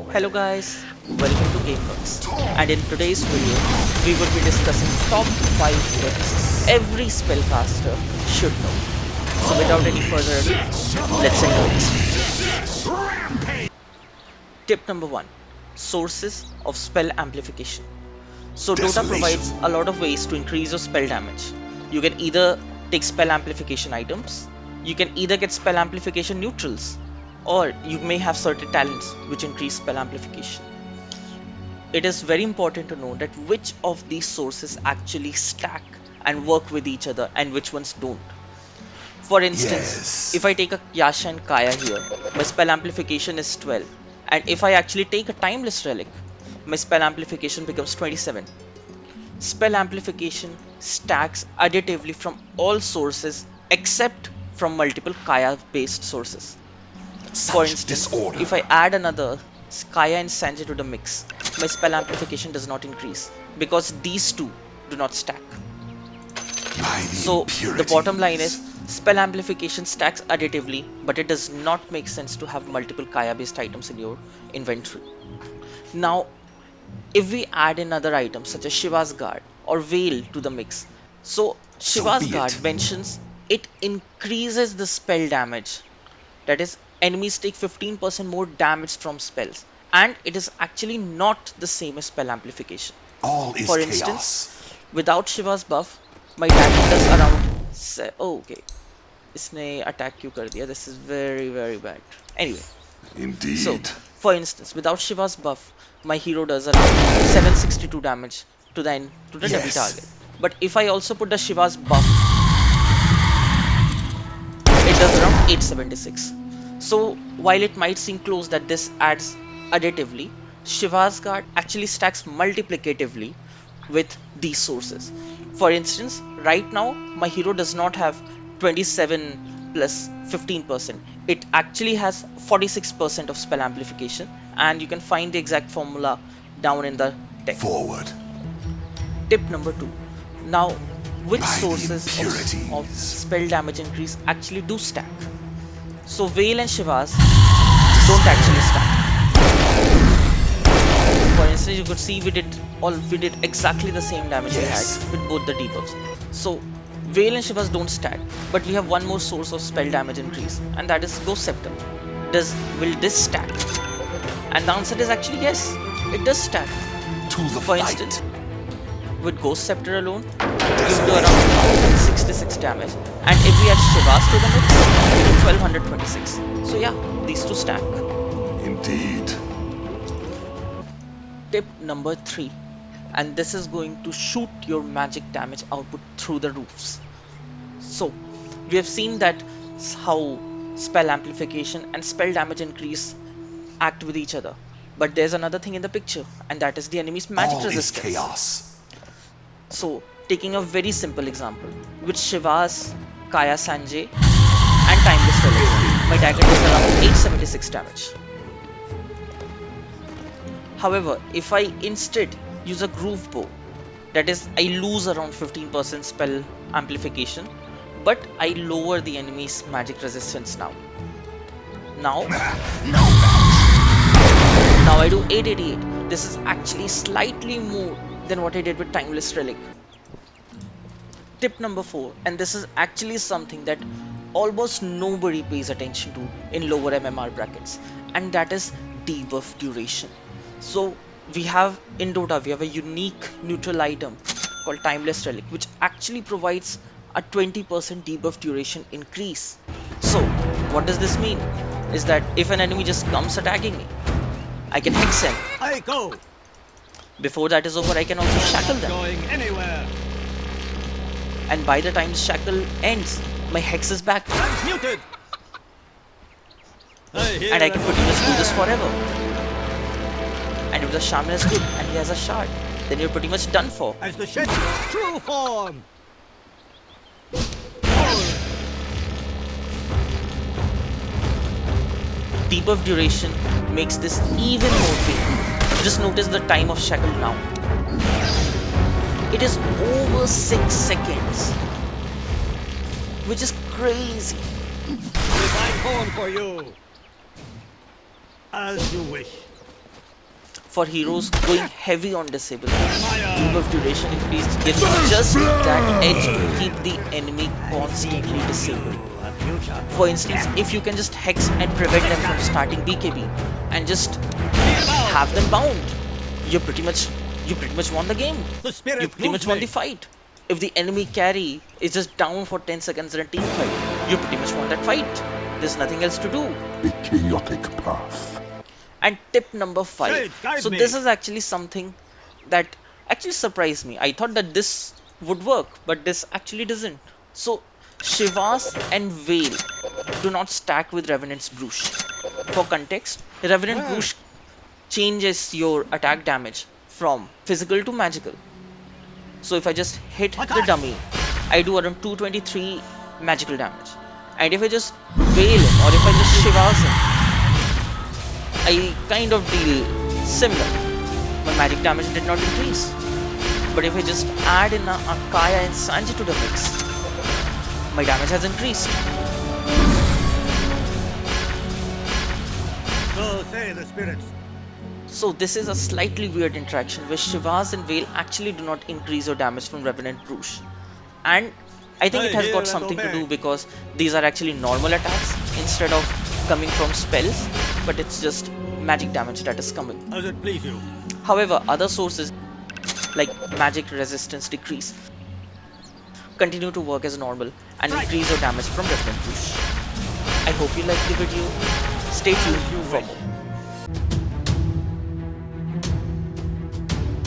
Hello guys, welcome to GameWorks, and in today's video we will be discussing top 5 tips every spellcaster should know. So without any further ado, let's into it. Tip number 1. Sources of spell amplification. So Dota provides a lot of ways to increase your spell damage. You can either take spell amplification items, you can either get spell amplification neutrals, or you may have certain talents which increase spell amplification. It is very important to know that which of these sources actually stack and work with each other and which ones don't. For instance, if I take a Yasha and Kaya here, my spell amplification is 12, and if I actually take a Timeless Relic, my spell amplification becomes 27. Spell amplification stacks additively from all sources except from multiple Kaya based sources. For instance, if I add another Kaya and Sanjay to the mix, my spell amplification does not increase because these two do not stack. So the bottom line is spell amplification stacks additively, but it does not make sense to have multiple Kaya based items in your inventory. Now, if we add in other items such as Shiva's Guard or Veil to the mix, so Shiva's Guard mentions it increases the spell damage, that is, enemies take 15% more damage from spells, and it is actually not the same as spell amplification. For instance, without Shiva's buff, my damage does around oh, okay. इसने attack क्यों कर दिया? This is very bad. Anyway, so for instance, without Shiva's buff, my hero does around 762 damage to the enemy target. But if I also put the Shiva's buff, it does around 876. So while it might seem close that this adds additively, Shiva's Guard actually stacks multiplicatively with these sources. For instance, right now my hero does not have 27 plus 15%. It actually has 46% of spell amplification, and you can find the exact formula down in the text. Tip number 2. Now, which sources of spell damage increase actually do stack? So Veil and Shiva's don't actually stack. For instance, you could see we did exactly the same damage we had with both the debuffs. So Veil and Shiva's don't stack, but we have one more source of spell damage increase, and that is Ghost Scepter. Will this stack? And the answer is actually yes, it does stack. For instance, with Ghost Scepter alone, we do around 1066 damage, and if we add Shiva's to the mix, we do 1226. So yeah, these two stack. Indeed. Tip number 3, and this is going to shoot your magic damage output through the roofs. So we have seen that how spell amplification and spell damage increase act with each other, but there's another thing in the picture, and that is the enemy's magic resistance. Chaos. So taking a very simple example, with Shiva's, Kaya Sanjay and Timeless Relic, my dagger does around 876 damage. However, if I instead use a groove bow, that is, I lose around 15% spell amplification, but I lower the enemy's magic resistance now. Now I do 888. This is actually slightly more than what I did with Timeless Relic. Tip number 4, and this is actually something that almost nobody pays attention to in lower MMR brackets, and that is debuff duration. So we have in Dota, we have a unique neutral item called Timeless Relic, which actually provides a 20% debuff duration increase. So what does this mean? Is that if an enemy just comes attacking me, I can hex him. I go. Before that is over, I can also shackle them. Going anywhere. And by the time the shackle ends, my hex is back. Transmuted. And I can pretty much do this forever. And if the shaman is good and he has a shard, then you're pretty much done for. As the shed true form. Debuff duration makes this even more painful. Just notice the time of shackle now. It is over 6 seconds, which is crazy. Divine horn for you. As you wish. for heroes going heavy on disable. Fire. Loop of duration increased gives you just that edge to keep the enemy constantly disabled. A future. For instance, if you can just hex and prevent them from starting BKB and just have them bound, you pretty much won the game. The spirit You pretty much moves won me. the fight. If the enemy carry is just down for 10 seconds in a team fight, you pretty much won that fight. There's nothing else to do. A chaotic path. And tip number 5. Shades, guide So me. this is actually something that actually surprised me. I thought that this would work, but this actually doesn't. So Shivas and Veil do not stack with Revenant's Brush. For context, Revenant Brush changes your attack damage from physical to magical. So if I just hit the dummy, I do around 223 magical damage. And if I just Veil him or if I just Shivas him, I kind of deal similar. My magic damage did not increase. But if I just add in a Kaya and Sanji to the mix, my damage has increased. So say the spirits. So this is a slightly weird interaction where Shivas and Veil actually do not increase your damage from Revenant Brush. And I think it has got something to do because these are actually normal attacks instead of coming from spells, but it's just magic damage that is coming. As it please you. However, other sources like magic resistance decrease continue to work as normal and increase your damage from Revenant Brush. I hope you liked the video. Stay tuned for more.